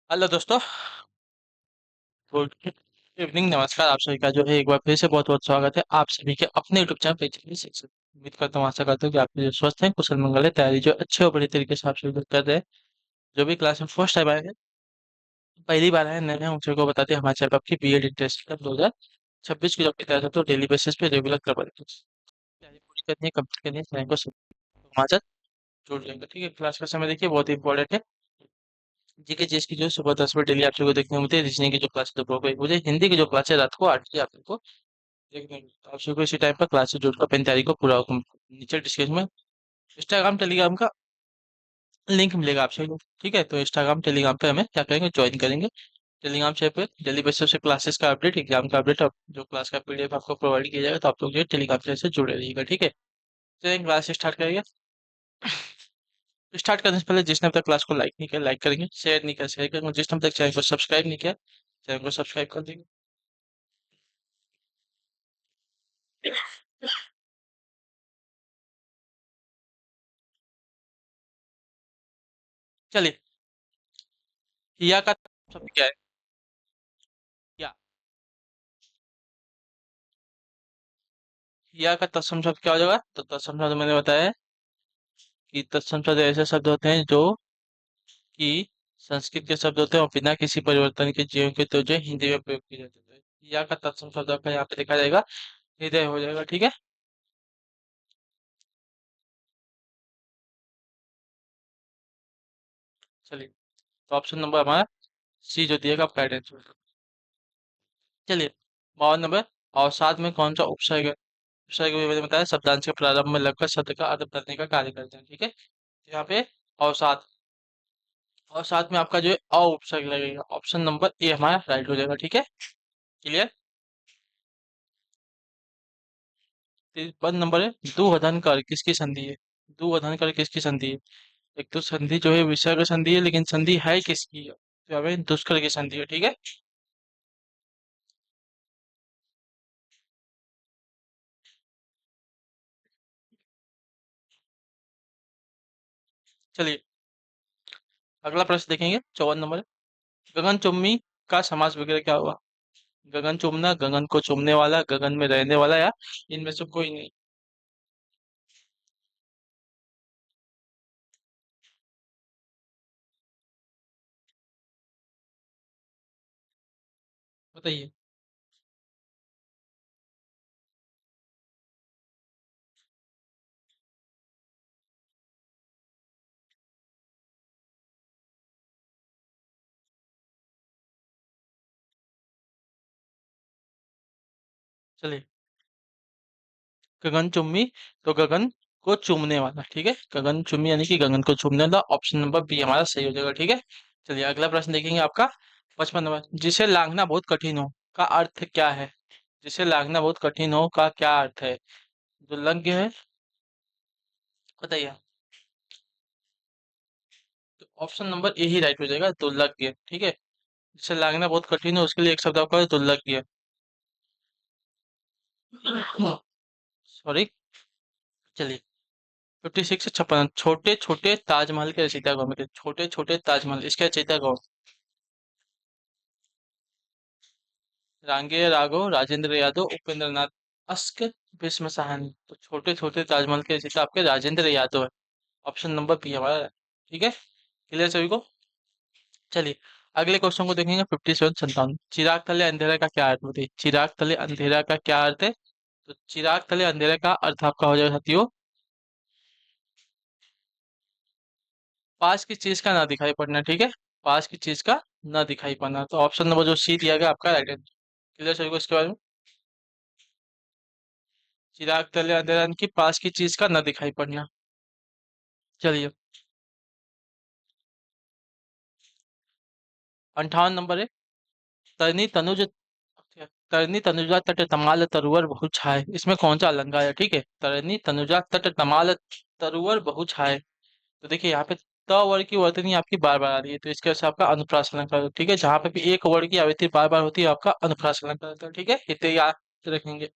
Hello दोस्तों। Good evening, नमस्कार। आप सभी का जो है एक बार फिर से बहुत बहुत स्वागत है आप सभी के अपने यूट्यूब चैनल पे शिक्षक। उम्मीद करता हूँ, आशा करता हूँ कि आप जो स्वस्थ हैं, कुशल मंगल है, तैयारी जो अच्छे और बड़े तरीके से आप सभी लोग कर रहे हैं। जो भी क्लास में फर्स्ट टाइम आए हैं, पहली बार आए नए हैं, उन सभी को बता दें हमारे चैनल पर आपकी बीएड इंटरेस्ट 2026 की जो आपकी तैयारी होती है डेली बेसिस पे रेगुलर करवा देते हैं। तैयारी पूरी करनी है, कंप्लीट करनी है, चैनल को हमारे साथ जुड़ जाएंगे। ठीक है, क्लास का समय देखिए बहुत ही इंपॉर्टेंट है। जीके चीज की जो सुबह 10 बजे डेली आप सबको देखने को मिलती है। रीजनिंग की जो क्लास है दोपहर को 1 बजे, हिंदी की जो क्लास है रात को 8 बजे आप सबको देखने को मिलता है। आप सबको इसी टाइम पर क्लास से जुड़कर अपनी तैयारी को पूरा नीचे डिस्क्रिप्शन में इंस्टाग्राम टेलीग्राम का लिंक मिलेगा आप सभी को। ठीक है, तो इंस्टाग्राम टेलीग्राम पे हमें क्या करेंगे, ज्वाइन करेंगे। टेलीग्राम से पे डेली बेसिस से क्लासेस का अपडेट, एग्जाम का अपडेट, जो क्लास का पीडीएफ आपको प्रोवाइड किया जाएगा, तो आप लोग जो है टेलीग्राम से जुड़े रहिएगा। ठीक है, चलिए क्लास स्टार्ट करेंगे। स्टार्ट करने से पहले जिसने अब तक क्लास को लाइक नहीं किया लाइक करेंगे, शेयर नहीं किया शेयर करेंगे, जिसने अब तक चैनल को सब्सक्राइब नहीं किया चैनल को सब्सक्राइब कर देंगे। चलिए, हिया का शब्द क्या है? या हिया का तत्सम शब्द क्या हो जाएगा? तो तत्सम शब्द मैंने बताया है कि तत्सम शब्द ऐसे शब्द होते हैं जो कि संस्कृत के शब्द होते हैं और बिना किसी परिवर्तन के जीव के तो जो है हिंदी में प्रयोग किए जाते हैं। हिया का तत्सम शब्द आपका यहाँ पे देखा जाएगा हृदय हो जाएगा। ठीक है, चलिए, तो ऑप्शन नंबर हमारा सी जो दिएगा आपका गाइडेंस। चलिए, 52 नंबर, अवसाद में कौन सा उपसर्ग है? उपसर्ग भी मैंने बताया शब्दांश के प्रारंभ में लगकर शब्द का अर्थ करने का कार्य करते हैं। ठीक है, तो यहाँ पे अवसाद, और साथ में आपका जो है अ उपसर्ग लगेगा। ऑप्शन नंबर ए हमारा राइट हो जाएगा। ठीक है, क्लियर। 53 नंबर है, दुहदन कर किसकी संधि है? दुहदन कर किसकी संधि है? एक तो संधि जो है विसर्ग संधि है, लेकिन संधि है किसकी है? तो हमें दुष्कर की संधि है। ठीक है, चलिए अगला प्रश्न देखेंगे। 54 नंबर, गगन चुम्बी का समास वगैरह क्या हुआ? गगन चुम्बना, गगन को चुम्बने वाला, गगन में रहने वाला, या इनमें से कोई नहीं? बताइए। चलिए, गगन चुम्बी, तो गगन को चूमने वाला। ठीक है, गगन चुम्बी यानी कि गगन को चूमने वाला, ऑप्शन नंबर बी हमारा सही हो जाएगा। ठीक है, चलिए अगला प्रश्न देखेंगे आपका। 55 नंबर, जिसे लांघना बहुत कठिन हो का अर्थ क्या है? जिसे लांघना बहुत कठिन हो का क्या अर्थ है? दुर्लभ है, बताइए। तो option number A he right हो जाएगा, दुर्लभ। ठीक है, जिसे लांघना बहुत कठिन हो उसके लिए एक शब्द आपका है दुर्लभ। सॉरी, चलिए। 56 से 56, छोटे छोटे ताजमहल के रचयिता कौन थे? छोटे छोटे ताजमहल, इसके रचयिता कौन? रांगे राघव, राजेंद्र यादव, उपेंद्र नाथ अस्क, भीष्म साहनी। तो छोटे छोटे ताजमहल के रचयिता आपके राजेंद्र यादव है। ऑप्शन नंबर बी हमारा है। ठीक है, क्लियर सभी को। चलिए अगले क्वेश्चन को देखेंगे। 57 57, चिराग तले अंधेरा का क्या अर्थ होती है? चिराग तले अंधेरा का क्या अर्थ है? तो चिराग तले अंधेरा का अर्थ आपका हो जाएगा साथियों, पास की चीज का ना दिखाई पड़ना। ठीक है, पास की चीज का ना दिखाई पड़ना, तो ऑप्शन नंबर जो सी दिया गया आपका राइट है। क्लियर सभी को इसके बारे में? चिराग तले अंधेरा यानी कि पास की चीज का ना दिखाई पड़ना। चलिए, 58 नंबर है, तरनी तनुज, तरनी तनुजा तट तमाल तरुवर बहु छाए, इसमें कौन सा अलंकार है? ठीक है, तरनी तनुजा तट तमाल तरुवर बहु छाए। तो देखिए यहाँ पे त वर्ड की वर्तनी आपकी बार बार आ रही है, तो इसके वजह से आपका अनुप्रास अलंकार है। ठीक है, जहाँ पे भी एक वर्ड की आवृत्ति बार बार होती है आपका अनुप्रास अलंकार होता है। ठीक है, इतने याद रखेंगे।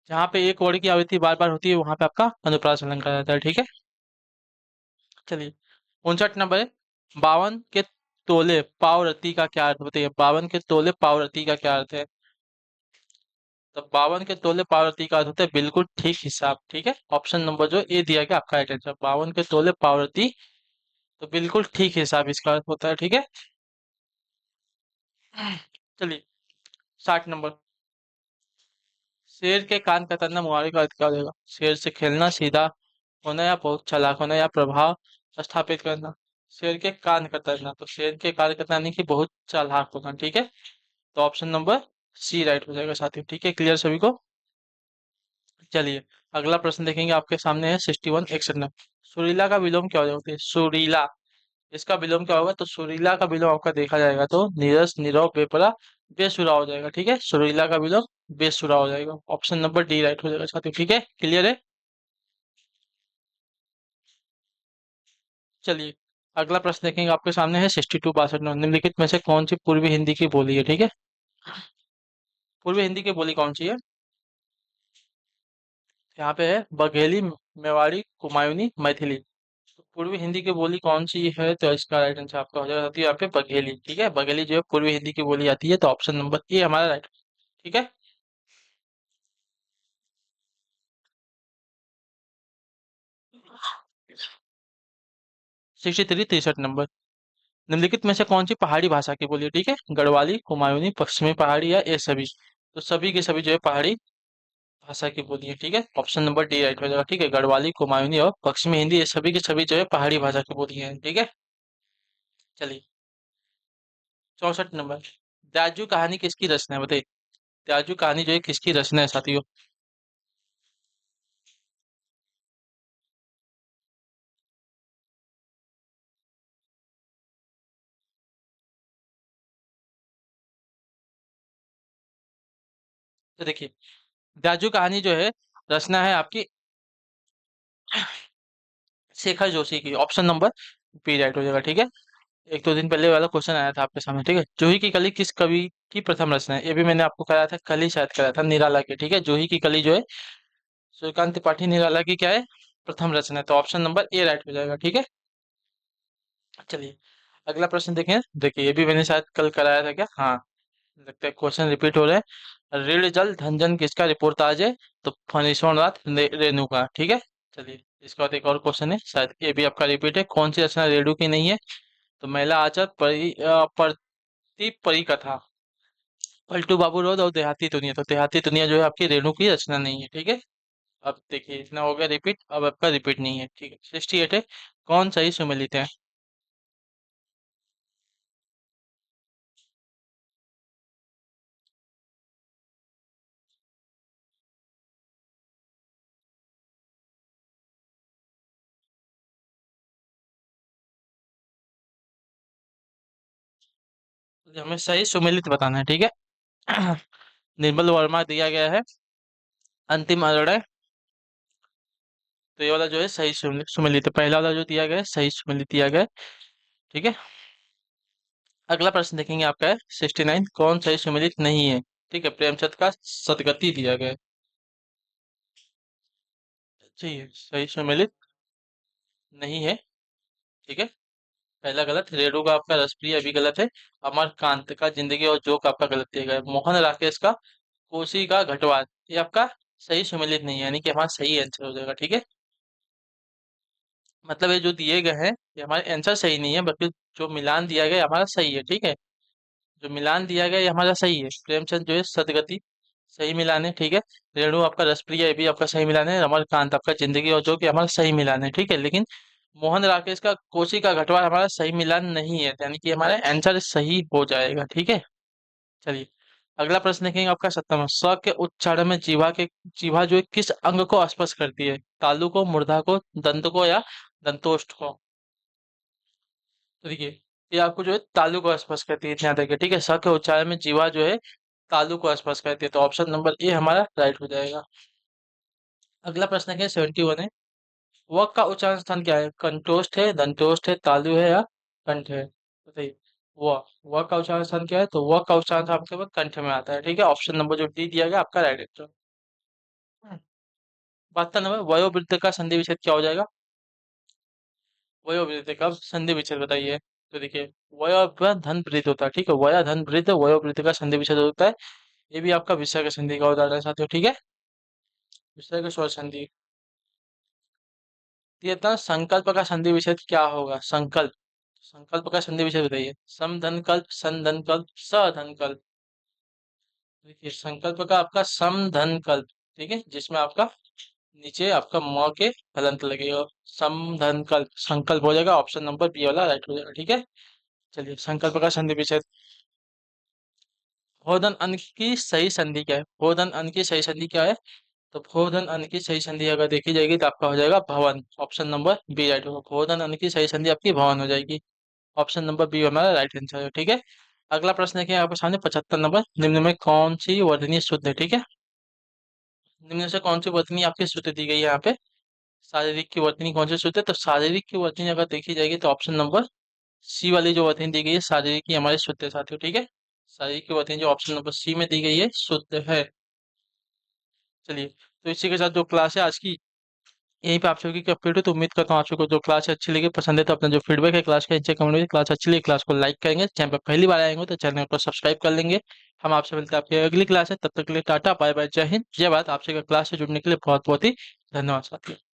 जहाँ पे एक वर्ड की आवृत्ति बार बार होती है वहां पे आपका अनुप्रास अलंकार आता है। ठीक है, चलिए। 59 नंबर है, 52 के तोले पावरती का क्या अर्थ बताइए? 52 के तोले पावरती का क्या अर्थ है? तो 52 के तोले पावरती का अर्थ होता है बिल्कुल ठीक हिसाब। ठीक है, ऑप्शन नंबर जो ए दिया गया आपका राइट आंसर, 52 के तोले पावरती, तो बिल्कुल ठीक हिसाब इसका अर्थ होता है। ठीक है, चलिए 60 नंबर। शेर के कान कतरना मुहावरे का अर्थ क्या हो जाएगा? शेर से खेलना, सीधा होना या बहुत चालाक होना या प्रभाव स्थापित करना। शेर के कान कतरना, तो शेर के कान कतरना यानी कि बहुत चालाक होना। ठीक है, तो ऑप्शन नंबर सी राइट हो जाएगा साथियों। ठीक है, क्लियर सभी को? चलिए अगला प्रश्न देखेंगे, आपके सामने है 61 सुरीला का विलोम क्या हो जाता है? सुरीला, इसका विलोम क्या होगा? तो सुरीला का विलोम आपका देखा जाएगा तो नीरस, नीरव, बेपरा, बेसुरा हो जाएगा। ठीक है, सुरीला का विलोम बेसुरा हो जाएगा। ऑप्शन नंबर डी राइट हो जाएगा साथियों। ठीक है, क्लियर है? चलिए अगला प्रश्न देखेंगे, आपके सामने है 62 निम्नलिखित में से कौन सी पूर्वी हिंदी की बोली है? ठीक है, पूर्वी हिंदी की बोली कौन सी है? यहाँ पे है बघेली, मेवाड़ी, कुमायूनी, मैथिली। तो पूर्वी हिंदी की बोली कौन सी है? तो इसका राइट आंसर आपका हो जाएगा साथियों यहाँ पे बघेली। ठीक है, बघेली जो है पूर्वी हिंदी की बोली आती है, तो ऑप्शन नंबर ए हमारा राइट। ठीक है, 63 निम्नलिखित में से कौन सी पहाड़ी भाषा की बोली है? ठीक है, गढ़वाली, कुमायूनी, पश्चिमी पहाड़ी या ये सभी। तो सभी के सभी जो है पहाड़ी भाषा की बोली है। ठीक है, ऑप्शन नंबर डी राइट हो जाएगा। ठीक है, गढ़वाली, कुमायूनी और पश्चिमी हिंदी ये सभी के सभी जो है पहाड़ी भाषा की बोली है। ठीक है, चलिए 64 त्याजु कहानी किसकी रचना है बताइए? त्याजु कहानी जो है किसकी रचना है साथियों? तो देखिए त्याजु कहानी जो है रचना है आपकी शेखर जोशी की। ऑप्शन नंबर बी राइट हो जाएगा। ठीक है, एक दो दिन पहले वाला क्वेश्चन आया था आपके सामने। ठीक है, जूही की कली किस कवि की प्रथम रचना है? ये भी मैंने आपको कराया था कल ही, शायद कराया था, निराला की। ठीक है, जूही की कली जो है सूर्यकांत त्रिपाठी निराला की क्या है? प्रथम रचना है, तो ऑप्शन नंबर ए राइट हो जाएगा। ठीक है, चलिए अगला प्रश्न देखें। देखिए ये भी मैंने शायद कल कराया था क्या? हाँ, लगता है क्वेश्चन रिपीट हो रहे हैं। ऋण जल धन जन किसका रिपोर्टाज है? तो फणीश्वरनाथ रेणु का। ठीक है, चलिए इसके बाद एक और क्वेश्चन है, शायद ये भी आपका रिपीट है। कौन सी रचना रेणु की नहीं है? तो महिला आचार प्रति परिकथा, पलटू बाबू रोड और देहाती दुनिया। तो देहाती दुनिया जो है आपकी रेणु की रचना नहीं है। ठीक है, अब देखिए इतना हो गया रिपीट, अब आपका रिपीट नहीं है। ठीक है, 68 है, कौन सही सुमेलित है? तो हमें सही सुमेलित बताना है। ठीक है, निर्मल वर्मा दिया गया है अंतिम अरण्य, तो ये वाला जो है सही सुमेलित है। पहला वाला जो दिया गया है सही सुमेलित दिया गया है। ठीक है, अगला प्रश्न देखेंगे, आपका है 69 कौन सही सुमेलित नहीं है? ठीक है, प्रेमचंद का सतगति दिया गया है। जी सही सुमेलित नहीं है। ठीक है, पहला गलत, रेणु का आपका रसप्रिय भी गलत है। अमरकांत का जिंदगी और जोक आपका गलत दिया गया है। मोहन राकेश का कोसी का घटवाद, ये आपका सही सुमेलित नहीं है, यानी कि हमारा सही आंसर हो जाएगा। ठीक है, मतलब ये जो दिए गए हैं ये हमारे आंसर सही नहीं है, बल्कि जो मिलान दिया गया है हमारा सही है। ठीक है, जो मिलान दिया गया ये हमारा सही है। प्रेमचंद जो है सदगति सही मिलान है। ठीक है, रेणु आपका रसप्रिय ये भी आपका सही मिलान है। रमणकांत आपका जिंदगी और जो कि हमारा सही मिलान है। ठीक है, लेकिन मोहन राकेश का कोसी का घटवार हमारा सही मिलान नहीं है, यानी कि हमारा आंसर सही हो जाएगा। ठीक है, चलिए अगला प्रश्न देखेंगे, आपका 70वां। स के उच्चारण में जीवा जो है किस अंग को स्पर्श करती है? तालु को, मूर्धा को, दंत को या दंतोष्ठ को? तो देखिए ये आपको जो है तालु को स्पर्श करती है, ध्यान रखिए। ठीक है, स के उच्चारण में जीवा जो है तालु को स्पर्श करती है, तो ऑप्शन नंबर ए हमारा राइट हो जाएगा। अगला प्रश्न है 71 है, व का उच्चारण स्थान क्या है? कंठोष्ठ है, दंतोष्ठ है, तालु है या कंठ है? बताइए। व व का उच्चारण स्थान क्या है? तो व का उच्चारण आपके पास कंठ में आता है। ठीक है, ऑप्शन नंबर जो डी दिया गया आपका राइट आंसर। 72 वयोवृद्ध का संधि विच्छेद क्या हो जाएगा? वयोवृद्ध का संधि विच्छेद बताइए। तो देखिए, वयोव्य धन वृद्ध होता है, ठीक है, वया धन वृद्ध वयोवृद्ध का संधि विच्छेद होता है। ये भी आपका विषय का संधि का उदाहरण है साथियों, ठीक है। विषय का स्वर संधि। ये था संकल्प का संधि विच्छेद क्या होगा, संकल्प। संकल्प का संधि विच्छेद बताइए। समधनकल्प, संधनकल्प, सधनकल्प। देखिए, संकल्प का आपका समधनकल्प, ठीक है, जिसमें आपका नीचे आपका म के हलंत लगेगा। समधनकल्प संकल्प हो जाएगा, ऑप्शन नंबर बी वाला राइट हो जाएगा, ठीक है। चलिए, संकल्प का संधि विच्छेद। भोधन अन्न की सही संधि क्या है, भोधन अन्न की सही संधि क्या है। तो भोधन अन्न की सही संधि अगर देखी जाएगी तो आपका हो जाएगा भवन, ऑप्शन नंबर बी राइट होगा। भोधन अन्न की सही संधि आपकी भवन हो जाएगी, ऑप्शन नंबर बी हमारा राइट आंसर है, ठीक है। अगला प्रश्न देखिए आपके सामने 75 नंबर, निम्न में कौन सी वर्तनी शुद्ध है, ठीक है। निम्न से कौन सी वर्तनी आपकी शुद्ध दी गई है यहाँ पे। शारीरिक की वर्तनी कौन सी शुद्ध है, तो शारीरिक की वर्तनी अगर देखी जाएगी तो ऑप्शन नंबर सी वाली जो वर्तनी दी गई है शारीरिक की हमारी शुद्ध है साथियों, ठीक है। शारीरिक की वर्तनी जो ऑप्शन नंबर सी में दी गई है शुद्ध है। चलिए, तो इसी के साथ जो क्लास है आज की यहीं पे आप सभी की कंप्लीट है। तो उम्मीद करता हूँ आप सबको जो क्लास है अच्छी लगी, पसंद है तो अपना जो फीडबैक है क्लास का नीचे कमेंट में, क्लास अच्छी लगी क्लास को लाइक करेंगे, चैनल पर पहली बार आएंगे तो चैनल को सब्सक्राइब कर लेंगे। हम आपसे मिलते हैं आपकी अगली क्लास है, तब तक के लिए टाटा बाय बाय, जय हिंद जय भारत। आपसे क्लास से जुड़ने के लिए बहुत बहुत ही धन्यवाद साथियों।